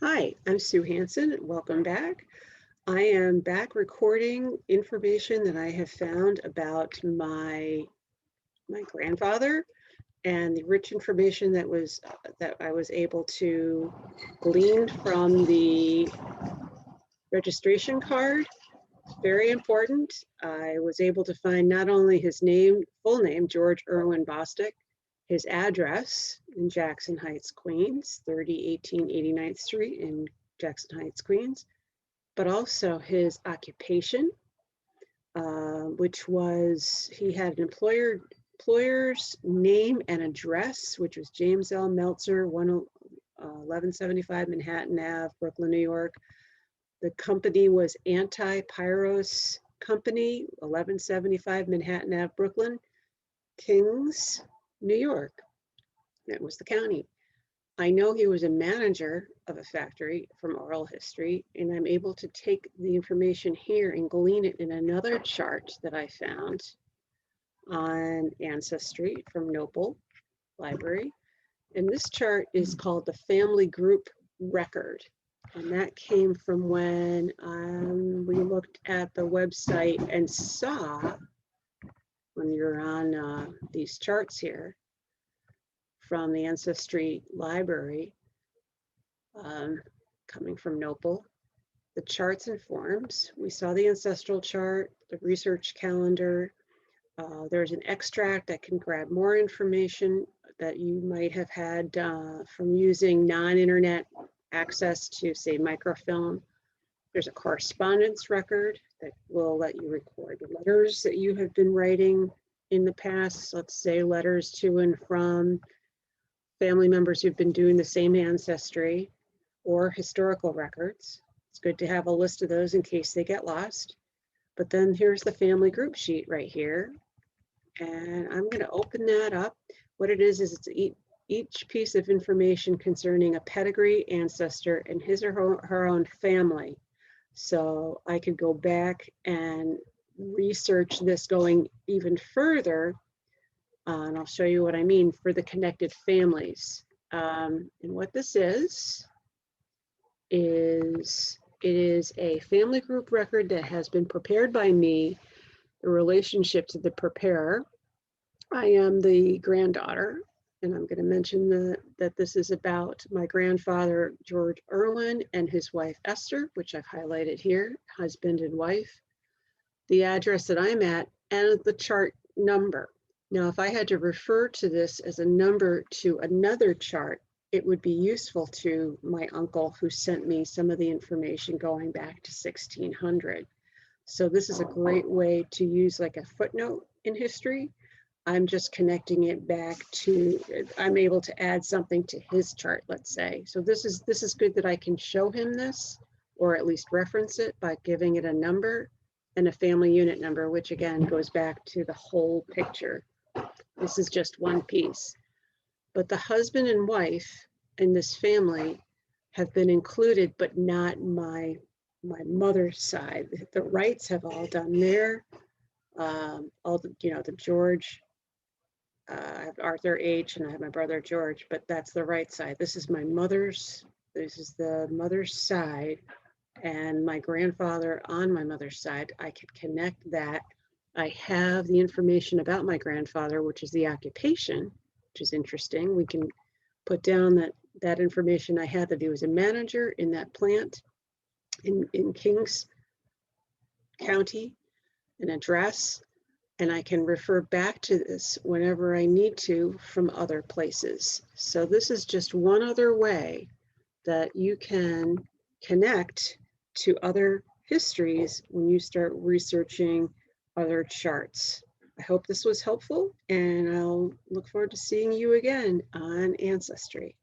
Hi, I'm Sue Hanson. Welcome back. I am back recording information that I have found about my grandfather and the rich information that I was able to glean from the registration card. It's very important. I was able to find not only his name, full name, George Irwin Bostick, his address in Jackson Heights, Queens, 3018 89th Street in Jackson Heights, Queens, but also his occupation, which was he had an employer's name and address, which was James L. Meltzer, 1175 Manhattan Ave, Brooklyn, New York. The company was Anti-Pyros Company, 1175 Manhattan Ave, Brooklyn, Kings, New York. That was the county. I know he was a manager of a factory from oral history, and I'm able to take the information here and glean it in another chart that I found on Ancestry from Noble Library. And this chart is called the Family Group Record. And that came from when we looked at the website and saw, when you're on these charts here, from the Ancestry Library, coming from Noble, the charts and forms. We saw the ancestral chart, the research calendar. There's an extract that can grab more information that you might have had from using non-internet access to, say, microfilm. There's a correspondence record that will let you record letters that you have been writing in the past. Let's say letters to and from family members who've been doing the same ancestry, or historical records. It's good to have a list of those in case they get lost. But then here's the family group sheet right here. And I'm going to open that up. What it is it's each piece of information concerning a pedigree, ancestor, and his or her own family. So I could go back and research this going even further. And I'll show you what I mean for the connected families. And what this is it is a family group record that has been prepared by me, the relationship to the preparer. I am the granddaughter, and I'm going to mention that this is about my grandfather, George Irwin, and his wife, Esther, which I've highlighted here, husband and wife, the address that I'm at, and the chart number. Now, if I had to refer to this as a number to another chart, it would be useful to my uncle who sent me some of the information going back to 1600. So this is a great way to use like a footnote in history. I'm just connecting it back to, I'm able to add something to his chart, let's say. So this is good that I can show him this, or at least reference it by giving it a number and a family unit number, which again goes back to the whole picture. This is just one piece. But the husband and wife in this family have been included, but not my mother's side. The Wrights have all done their, all the, the George, I have Arthur H. and I have my brother George, but that's the right side. This is my mother's, this is the mother's side, and my grandfather on my mother's side. I could connect that. I have the information about my grandfather, which is the occupation, which is interesting. We can put down that information I had, that he was a manager in that plant in Kings County, an address, and I can refer back to this whenever I need to from other places. So this is just one other way that you can connect to other histories when you start researching other charts. I hope this was helpful, and I'll look forward to seeing you again on Ancestry.